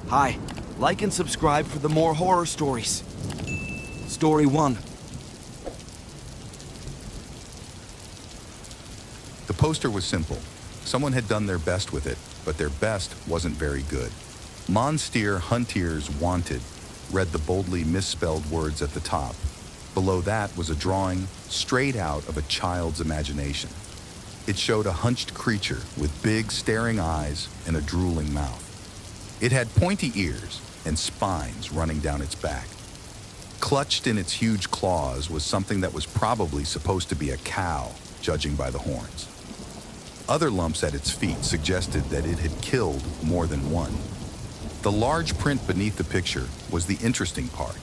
Hi, like and subscribe for the more horror stories. Story 1. The poster was simple. Someone had done their best with it, but their best wasn't very good. Monsteer Huntiers Wanted read the boldly misspelled words at the top. Below that was a drawing straight out of a child's imagination. It showed a hunched creature with big, staring eyes and a drooling mouth. It had pointy ears and spines running down its back. Clutched in its huge claws was something that was probably supposed to be a cow, judging by the horns. Other lumps at its feet suggested that it had killed more than one. The large print beneath the picture was the interesting part.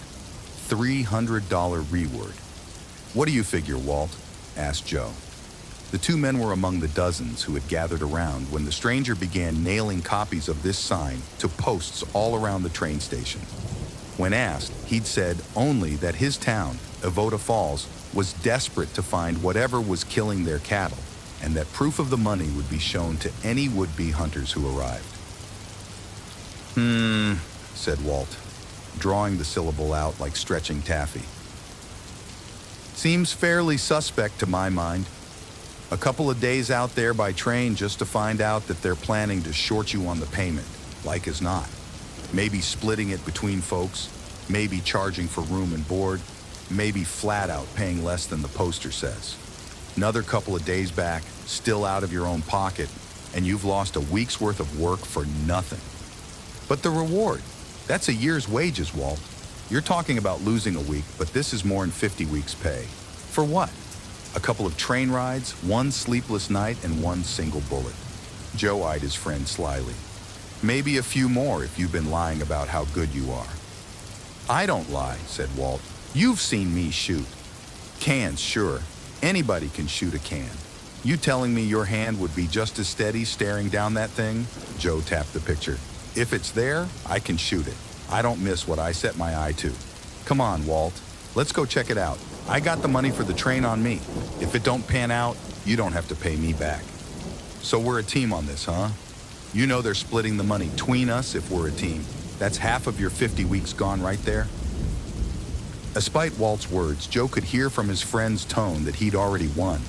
$300 reward. "What do you figure, Walt?" asked Joe. The two men were among the dozens who had gathered around when the stranger began nailing copies of this sign to posts all around the train station. When asked, he'd said only that his town, Avoda Falls, was desperate to find whatever was killing their cattle, and that proof of the money would be shown to any would-be hunters who arrived. Said Walt, drawing the syllable out like stretching taffy. "Seems fairly suspect to my mind. A couple of days out there by train just to find out that they're planning to short you on the payment, like as not. Maybe splitting it between folks, maybe charging for room and board, maybe flat out paying less than the poster says. Another couple of days back, still out of your own pocket, and you've lost a week's worth of work for nothing. But the reward, that's a year's wages, Walt. You're talking about losing a week, but this is more than 50 weeks' pay. For what? A couple of train rides, one sleepless night, and one single bullet." Joe eyed his friend slyly. "Maybe a few more if you've been lying about how good you are." "I don't lie," said Walt. "You've seen me shoot. Cans, sure. Anybody can shoot a can. You telling me your hand would be just as steady staring down that thing?" Joe tapped the picture. "If it's there, I can shoot it. I don't miss what I set my eye to. Come on, Walt. Let's go check it out. I got the money for the train on me. If it don't pan out, you don't have to pay me back." "So we're a team on this, huh? You know they're splitting the money between us if we're a team. That's half of your 50 weeks gone right there." Despite Walt's words, Joe could hear from his friend's tone that he'd already won.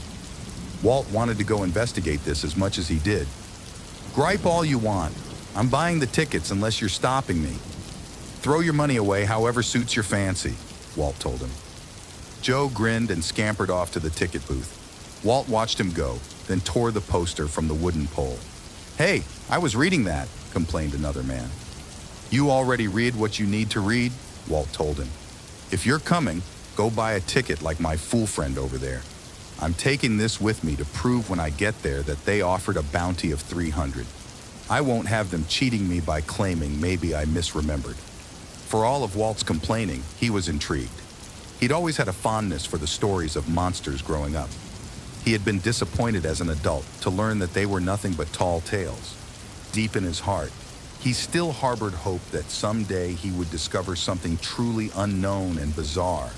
Walt wanted to go investigate this as much as he did. "Gripe all you want. I'm buying the tickets unless you're stopping me. Throw your money away however suits your fancy," Walt told him. Joe grinned and scampered off to the ticket booth. Walt watched him go, then tore the poster from the wooden pole. "Hey, I was reading that," complained another man. "You already read what you need to read," Walt told him. "If you're coming, go buy a ticket like my fool friend over there. I'm taking this with me to prove when I get there that they offered a bounty of 300. I won't have them cheating me by claiming maybe I misremembered." For all of Walt's complaining, he was intrigued. He'd always had a fondness for the stories of monsters growing up. He had been disappointed as an adult to learn that they were nothing but tall tales. Deep in his heart, he still harbored hope that someday he would discover something truly unknown and bizarre,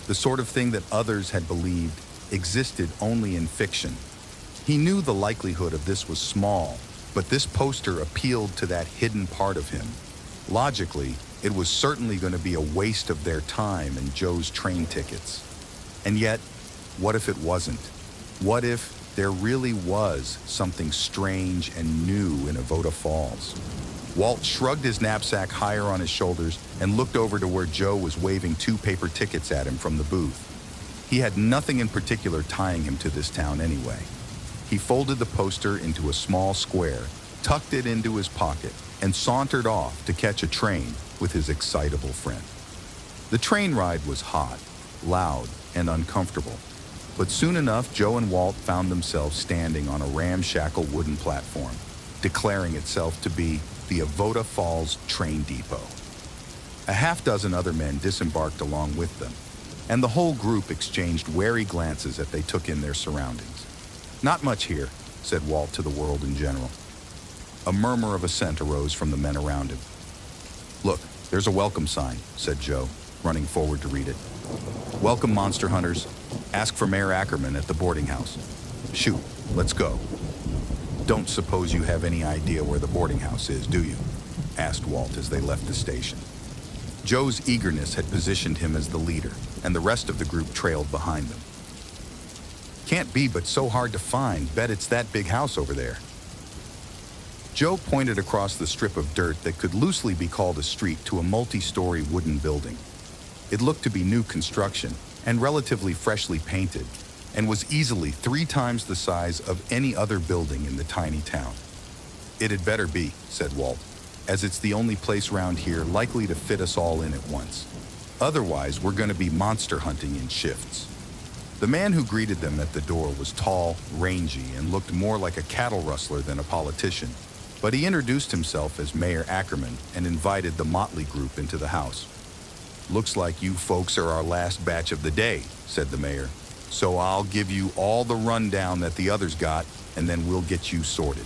the sort of thing that others had believed existed only in fiction. He knew the likelihood of this was small, but this poster appealed to that hidden part of him. Logically, it was certainly going to be a waste of their time and Joe's train tickets. And yet, what if it wasn't? What if there really was something strange and new in Avoda Falls? Walt shrugged his knapsack higher on his shoulders and looked over to where Joe was waving 2 paper tickets at him from the booth. He had nothing in particular tying him to this town anyway. He folded the poster into a small square, tucked it into his pocket, and sauntered off to catch a train with his excitable friend. The train ride was hot, loud, and uncomfortable, but soon enough Joe and Walt found themselves standing on a ramshackle wooden platform, declaring itself to be the Avoda Falls train depot. A half-dozen other men disembarked along with them, and the whole group exchanged wary glances as they took in their surroundings. "Not much here," said Walt to the world in general. A murmur of assent arose from the men around him. "Look, there's a welcome sign," said Joe, running forward to read it. "Welcome, monster hunters. Ask for Mayor Ackerman at the boarding house. Shoot, let's go." "Don't suppose you have any idea where the boarding house is, do you?" asked Walt as they left the station. Joe's eagerness had positioned him as the leader, and the rest of the group trailed behind them. Can't be but so hard to find. Bet it's that big house over there. Joe pointed across the strip of dirt that could loosely be called a street to a multi-story wooden building. It looked to be new construction and relatively freshly painted, and was easily 3 times the size of any other building in the tiny town. "It had better be," said Walt, "as it's the only place around here likely to fit us all in at once. Otherwise, we're going to be monster hunting in shifts." The man who greeted them at the door was tall, rangy, and looked more like a cattle rustler than a politician, but he introduced himself as Mayor Ackerman and invited the motley group into the house. "Looks like you folks are our last batch of the day," said the mayor. "So I'll give you all the rundown that the others got, and then we'll get you sorted.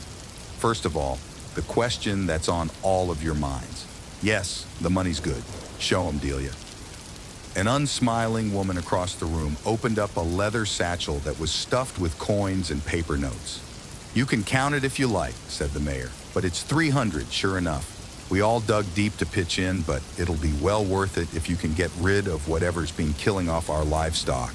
First of all, the question that's on all of your minds. Yes, the money's good. Show 'em, Delia." An unsmiling woman across the room opened up a leather satchel that was stuffed with coins and paper notes. "You can count it if you like," said the mayor, "but it's 300 sure enough. We all dug deep to pitch in, but it'll be well worth it if you can get rid of whatever's been killing off our livestock.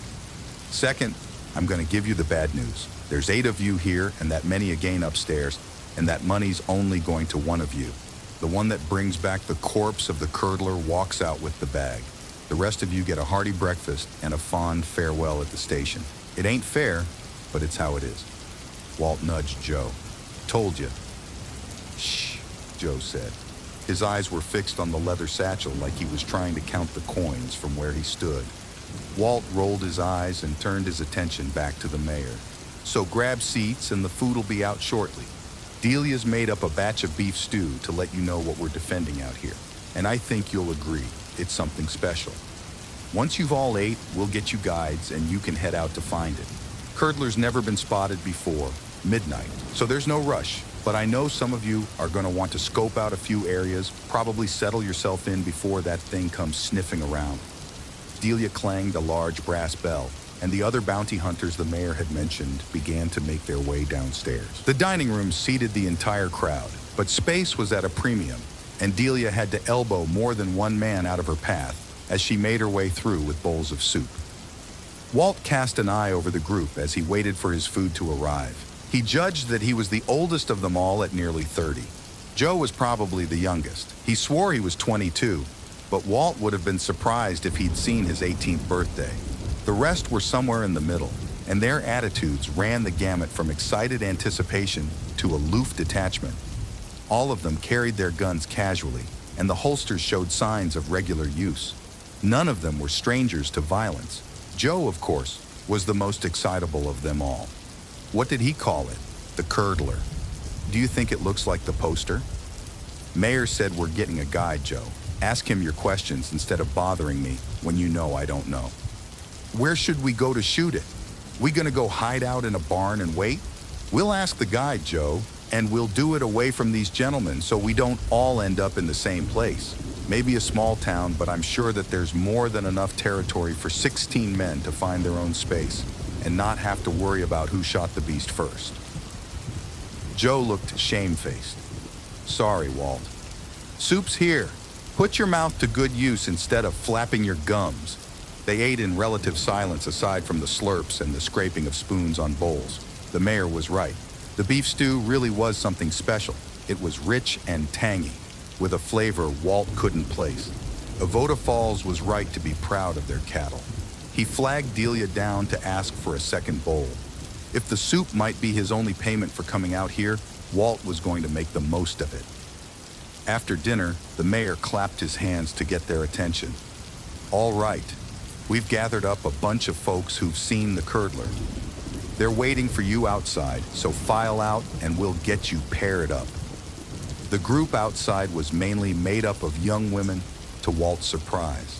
Second, I'm going to give you the bad news. There's 8 of you here and that many again upstairs, and that money's only going to one of you. The one that brings back the corpse of the curdler walks out with the bag. The rest of you get a hearty breakfast and a fond farewell at the station. It ain't fair, but it's how it is." Walt nudged Joe. "Told you." "Shh," Joe said. His eyes were fixed on the leather satchel like he was trying to count the coins from where he stood. Walt rolled his eyes and turned his attention back to the mayor. "So grab seats and the food'll be out shortly. Delia's made up a batch of beef stew to let you know what we're defending out here, and I think you'll agree it's something special. Once you've all ate, we'll get you guides and you can head out to find it. Curdler's never been spotted before midnight, so there's no rush, but I know some of you are going to want to scope out a few areas, probably settle yourself in before that thing comes sniffing around." Delia clanged a large brass bell, and the other bounty hunters the mayor had mentioned began to make their way downstairs. The dining room seated the entire crowd, but space was at a premium, and Delia had to elbow more than one man out of her path as she made her way through with bowls of soup. Walt cast an eye over the group as he waited for his food to arrive. He judged that he was the oldest of them all at nearly 30. Joe was probably the youngest. He swore he was 22, but Walt would have been surprised if he'd seen his 18th birthday. The rest were somewhere in the middle, and their attitudes ran the gamut from excited anticipation to aloof detachment. All of them carried their guns casually, and the holsters showed signs of regular use. None of them were strangers to violence. Joe, of course, was the most excitable of them all. What did he call it? The curdler. Do you think it looks like the poster? Mayor said we're getting a guide, Joe. Ask him your questions instead of bothering me when you know I don't know. Where should we go to shoot it? We gonna go hide out in a barn and wait? We'll ask the guide, Joe, and we'll do it away from these gentlemen so we don't all end up in the same place. Maybe a small town, but I'm sure that there's more than enough territory for 16 men to find their own space and not have to worry about who shot the beast first. Joe looked shamefaced. Sorry, Walt. Soup's here. Put your mouth to good use instead of flapping your gums. They ate in relative silence aside from the slurps and the scraping of spoons on bowls. The mayor was right. The beef stew really was something special. It was rich and tangy, with a flavor Walt couldn't place. Avoda Falls was right to be proud of their cattle. He flagged Delia down to ask for a second bowl. If the soup might be his only payment for coming out here, Walt was going to make the most of it. After dinner, the mayor clapped his hands to get their attention. All right, we've gathered up a bunch of folks who've seen the curdler. They're waiting for you outside, so file out and we'll get you paired up. The group outside was mainly made up of young women, to Walt's surprise.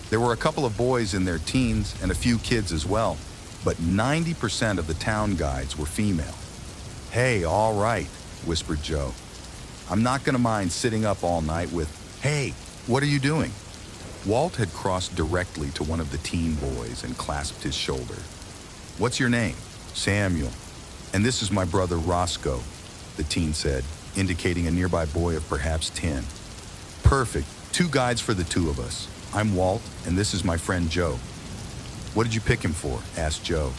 There were a couple of boys in their teens and a few kids as well, but 90% of the town guides were female. Hey, all right, whispered Joe. I'm not going to mind sitting up all night with, hey, what are you doing? Walt had crossed directly to one of the teen boys and clasped his shoulder. What's your name? Samuel. And this is my brother Roscoe, the teen said. indicating a nearby boy of perhaps 10. Perfect. 2 guides for the 2 of us. I'm Walt, and this is my friend Joe. What did you pick him for? Asked Joe.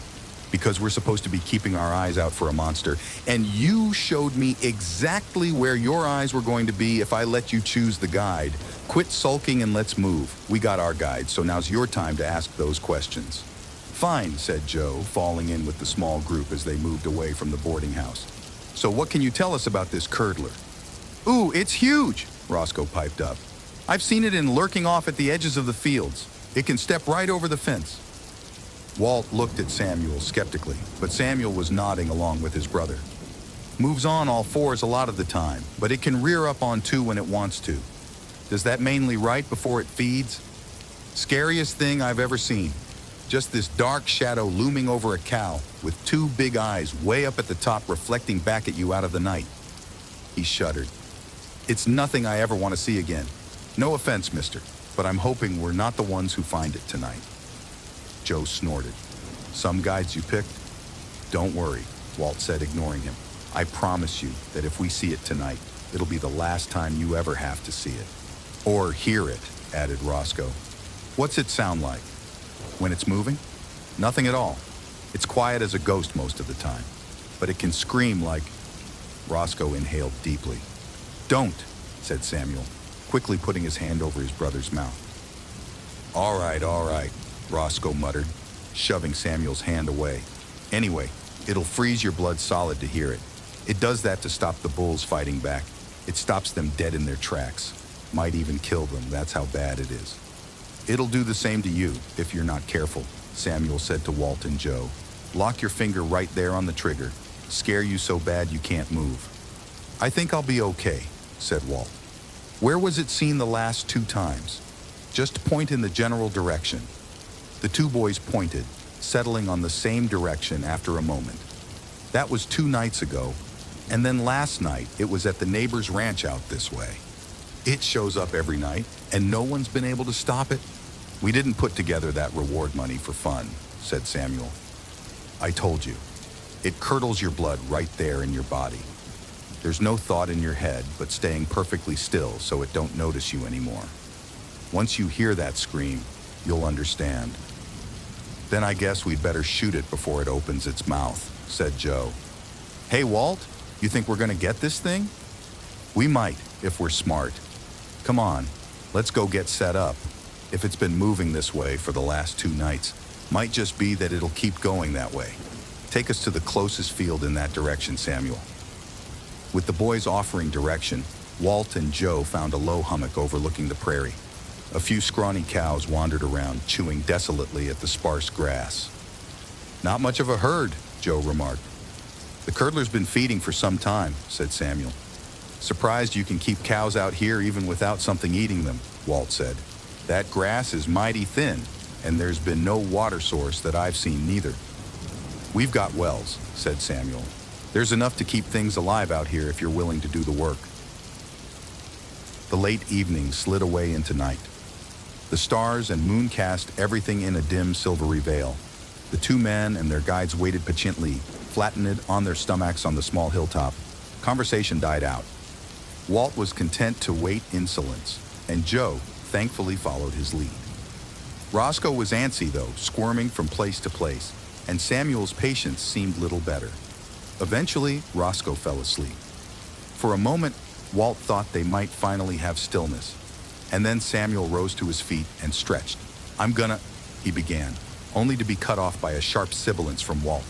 Because we're supposed to be keeping our eyes out for a monster, and you showed me exactly where your eyes were going to be if I let you choose the guide. Quit sulking and let's move. We got our guide, so now's your time to ask those questions. Fine, said Joe, falling in with the small group as they moved away from the boarding house. So what can you tell us about this curdler? Ooh, it's huge, Roscoe piped up. I've seen it in lurking off at the edges of the fields. It can step right over the fence. Walt looked at Samuel skeptically, but Samuel was nodding along with his brother. Moves on all fours a lot of the time, but it can rear up on 2 when it wants to. Does that mainly right before it feeds? Scariest thing I've ever seen. Just this dark shadow looming over a cow with 2 big eyes way up at the top reflecting back at you out of the night. He shuddered. It's nothing I ever want to see again. No offense, mister, but I'm hoping we're not the ones who find it tonight. Joe snorted. Some guides you picked? Don't worry, Walt said, ignoring him. I promise you that if we see it tonight, it'll be the last time you ever have to see it. Or hear it, added Roscoe. What's it sound like? When it's moving? Nothing at all. It's quiet as a ghost most of the time, but it can scream like... Roscoe inhaled deeply. Don't, said Samuel, quickly putting his hand over his brother's mouth. All right, Roscoe muttered, shoving Samuel's hand away. Anyway, it'll freeze your blood solid to hear it. It does that to stop the bulls fighting back. It stops them dead in their tracks. Might even kill them, that's how bad it is. It'll do the same to you, if you're not careful, Samuel said to Walt and Joe. Lock your finger right there on the trigger. Scare you so bad you can't move. I think I'll be okay, said Walt. Where was it seen the last 2 times? Just point in the general direction. The 2 boys pointed, settling on the same direction after a moment. That was 2 nights ago, and then last night it was at the neighbor's ranch out this way. It shows up every night, and no one's been able to stop it. We didn't put together that reward money for fun, said Samuel. I told you, it curdles your blood right there in your body. There's no thought in your head but staying perfectly still so it don't notice you anymore. Once you hear that scream, you'll understand. Then I guess we'd better shoot it before it opens its mouth, said Joe. Hey, Walt, you think we're gonna get this thing? We might, if we're smart. Come on, let's go get set up. If it's been moving this way for the last 2 nights, might just be that it'll keep going that way. Take us to the closest field in that direction, Samuel. With the boys offering direction, Walt and Joe found a low hummock overlooking the prairie. A few scrawny cows wandered around, chewing desolately at the sparse grass. Not much of a herd, Joe remarked. The curdler's been feeding for some time, said Samuel. Surprised you can keep cows out here even without something eating them, Walt said. That grass is mighty thin, and there's been no water source that I've seen neither. We've got wells, said Samuel. There's enough to keep things alive out here if you're willing to do the work. The late evening slid away into night. The stars and moon cast everything in a dim silvery veil. The 2 men and their guides waited patiently, flattened on their stomachs on the small hilltop. Conversation died out. Walt was content to wait insolence, and Joe thankfully followed his lead. Roscoe was antsy, though, squirming from place to place, and Samuel's patience seemed little better. Eventually, Roscoe fell asleep. For a moment, Walt thought they might finally have stillness, and then Samuel rose to his feet and stretched. I'm gonna, he began, only to be cut off by a sharp sibilance from Walt.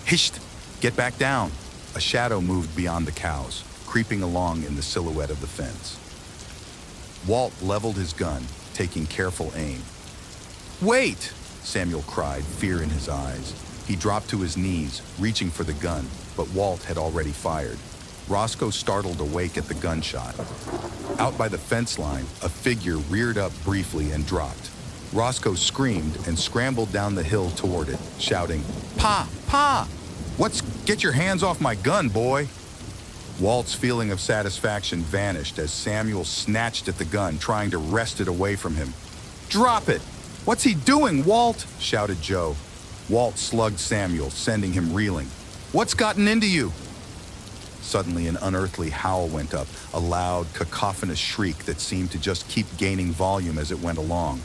Hisht! Get back down! A shadow moved beyond the cows, creeping along in the silhouette of the fence. Walt leveled his gun, taking careful aim. Wait! Samuel cried, fear in his eyes. He dropped to his knees, reaching for the gun, but Walt had already fired. Roscoe startled awake at the gunshot. Out by the fence line, a figure reared up briefly and dropped. Roscoe screamed and scrambled down the hill toward it, shouting, Pa! Pa! Get your hands off my gun, boy! Walt's feeling of satisfaction vanished as Samuel snatched at the gun, trying to wrest it away from him. Drop it! What's he doing, Walt? Shouted Joe. Walt slugged Samuel, sending him reeling. What's gotten into you? Suddenly, an unearthly howl went up, a loud, cacophonous shriek that seemed to just keep gaining volume as it went along.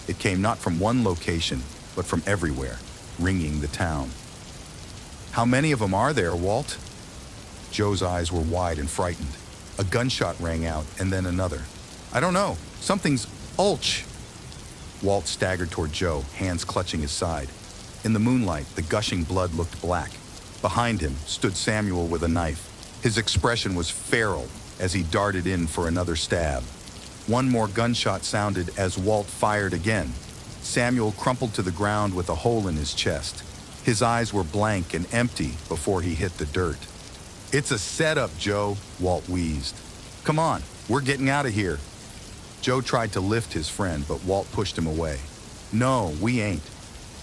It came not from one location, but from everywhere, ringing the town. "How many of them are there, Walt?" Joe's eyes were wide and frightened. A gunshot rang out, and then another. "I don't know. Something's ulch." Walt staggered toward Joe, hands clutching his side. In the moonlight, the gushing blood looked black. Behind him stood Samuel with a knife. His expression was feral as he darted in for another stab. One more gunshot sounded as Walt fired again. Samuel crumpled to the ground with a hole in his chest. His eyes were blank and empty before he hit the dirt. "It's a setup, Joe," Walt wheezed. "Come on, we're getting out of here." Joe tried to lift his friend, but Walt pushed him away. "No, we ain't.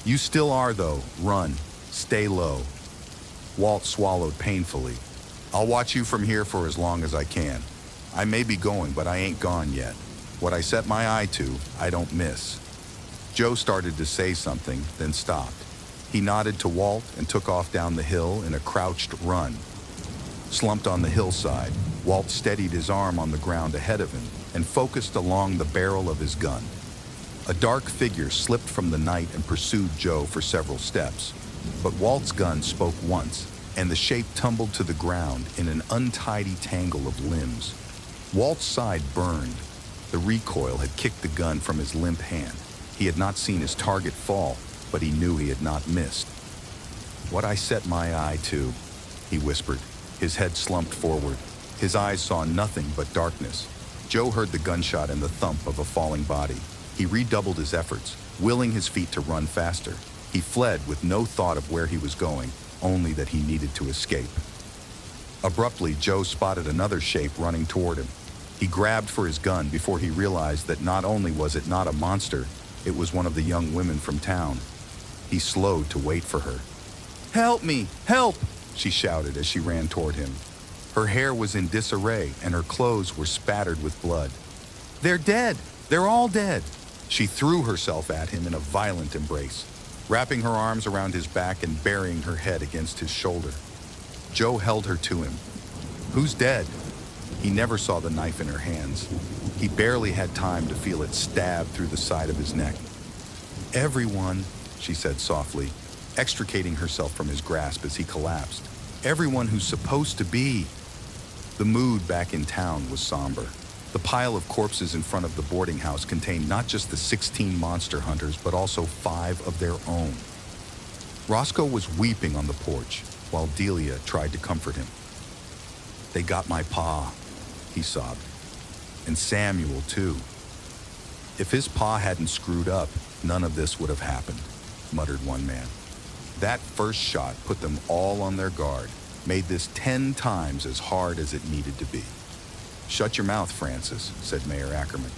You still are, though. Run. Stay low." Walt swallowed painfully. "I'll watch you from here for as long as I can. I may be going, but I ain't gone yet. What I set my eye to, I don't miss." Joe started to say something, then stopped. He nodded to Walt and took off down the hill in a crouched run. Slumped on the hillside, Walt steadied his arm on the ground ahead of him and focused along the barrel of his gun. A dark figure slipped from the night and pursued Joe for several steps. But Walt's gun spoke once, and the shape tumbled to the ground in an untidy tangle of limbs. Walt's side burned. The recoil had kicked the gun from his limp hand. He had not seen his target fall, but he knew he had not missed. "What I set my eye to," he whispered. His head slumped forward. His eyes saw nothing but darkness. Joe heard the gunshot and the thump of a falling body. He redoubled his efforts, willing his feet to run faster. He fled with no thought of where he was going, only that he needed to escape. Abruptly, Joe spotted another shape running toward him. He grabbed for his gun before he realized that not only was it not a monster, it was one of the young women from town. He slowed to wait for her. "Help me! Help!" she shouted as she ran toward him. Her hair was in disarray and her clothes were spattered with blood. "They're dead! They're all dead!" She threw herself at him in a violent embrace, wrapping her arms around his back and burying her head against his shoulder. Joe held her to him. "Who's dead?" He never saw the knife in her hands. He barely had time to feel it stab through the side of his neck. "Everyone," she said softly, extricating herself from his grasp as he collapsed. "Everyone who's supposed to be." The mood back in town was somber. The pile of corpses in front of the boarding house contained not just the 16 monster hunters, but also 5 of their own. Roscoe was weeping on the porch, while Delia tried to comfort him. "They got my pa," he sobbed. "And Samuel, too." "If his pa hadn't screwed up, none of this would have happened," muttered one man. That first shot put them all on their guard, made this 10 times as hard as it needed to be. "Shut your mouth, Francis," said Mayor Ackerman.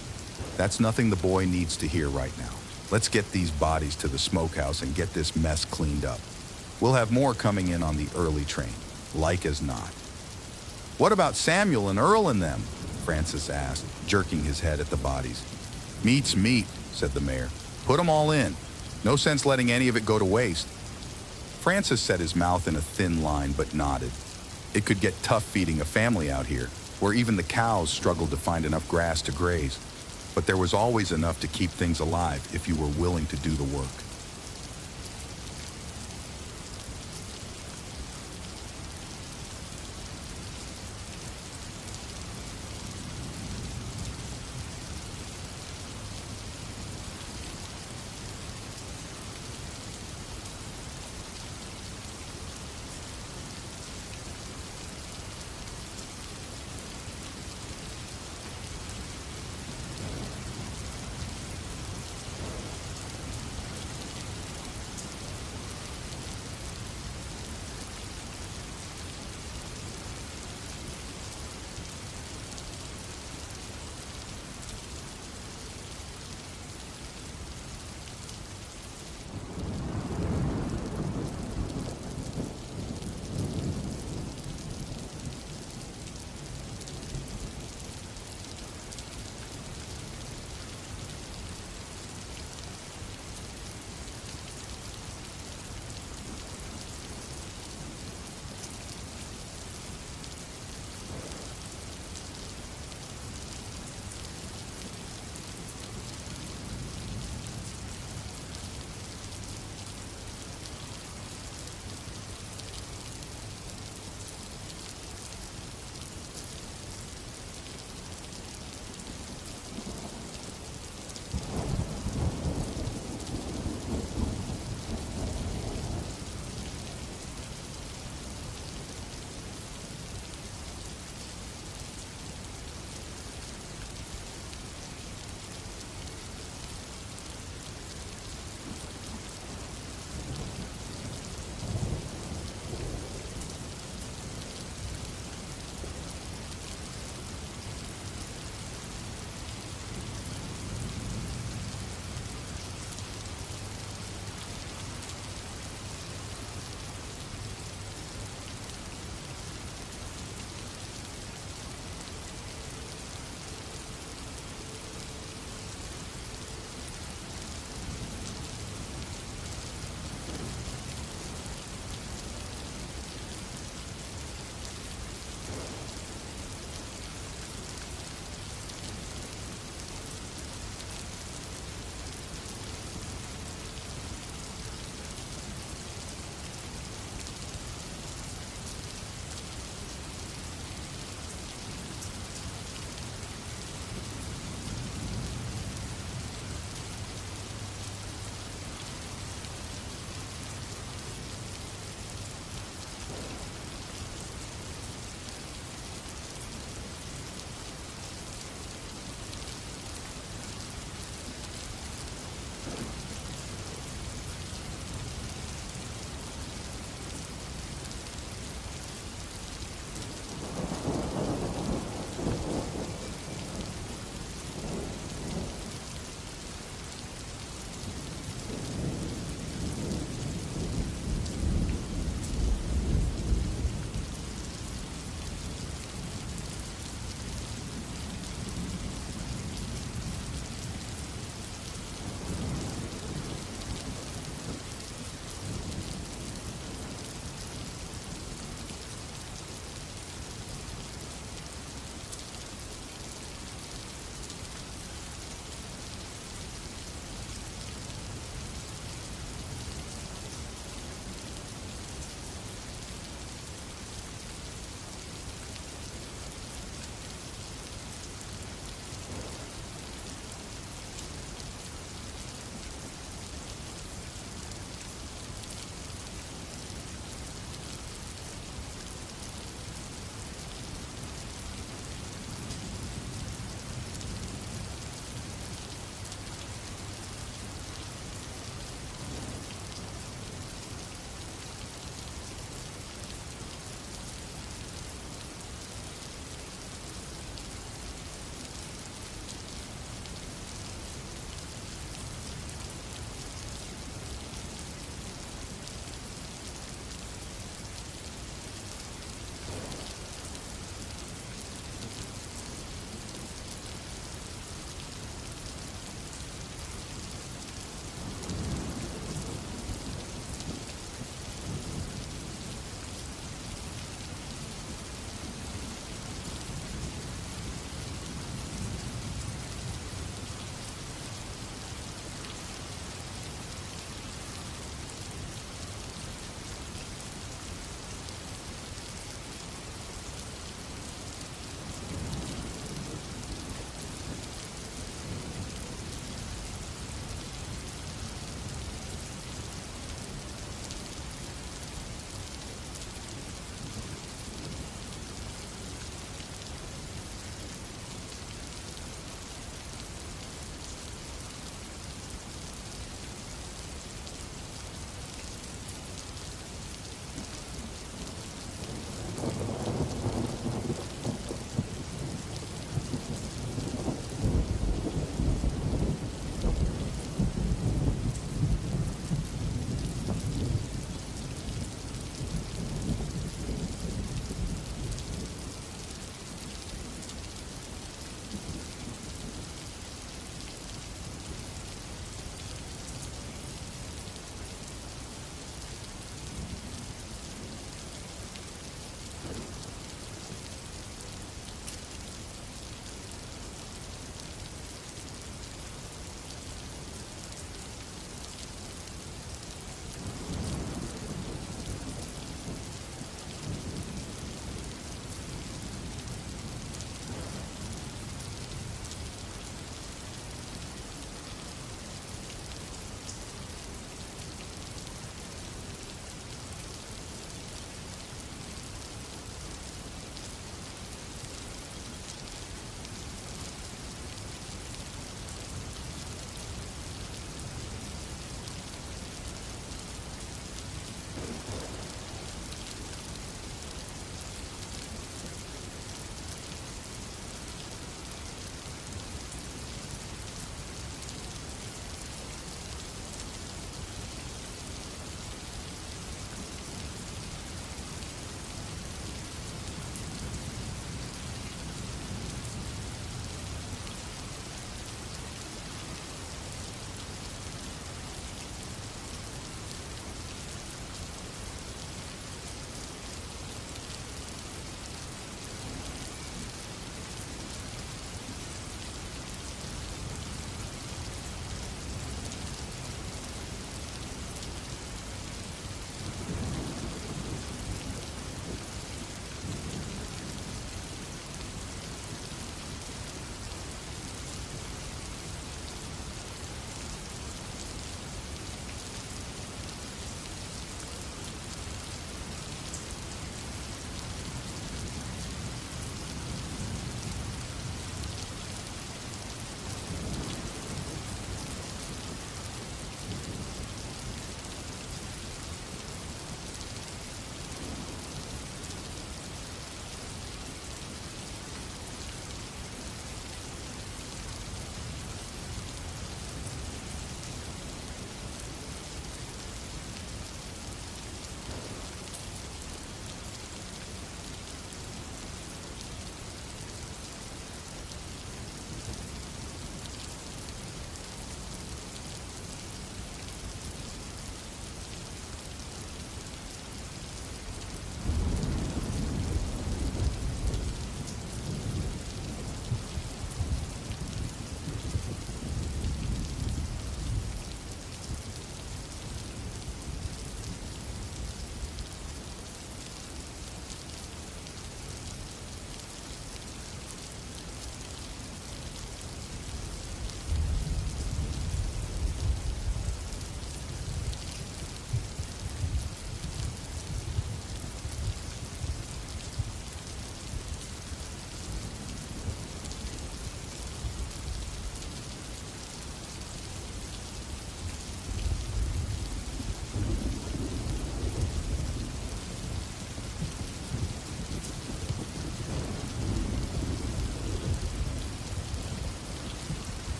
"That's nothing the boy needs to hear right now. Let's get these bodies to the smokehouse and get this mess cleaned up. We'll have more coming in on the early train, like as not." "What about Samuel and Earl and them?" Francis asked, jerking his head at the bodies. "Meat's meat," said the mayor. "Put 'em all in. No sense letting any of it go to waste." Francis set his mouth in a thin line but nodded. It could get tough feeding a family out here, where even the cows struggled to find enough grass to graze. But there was always enough to keep things alive if you were willing to do the work.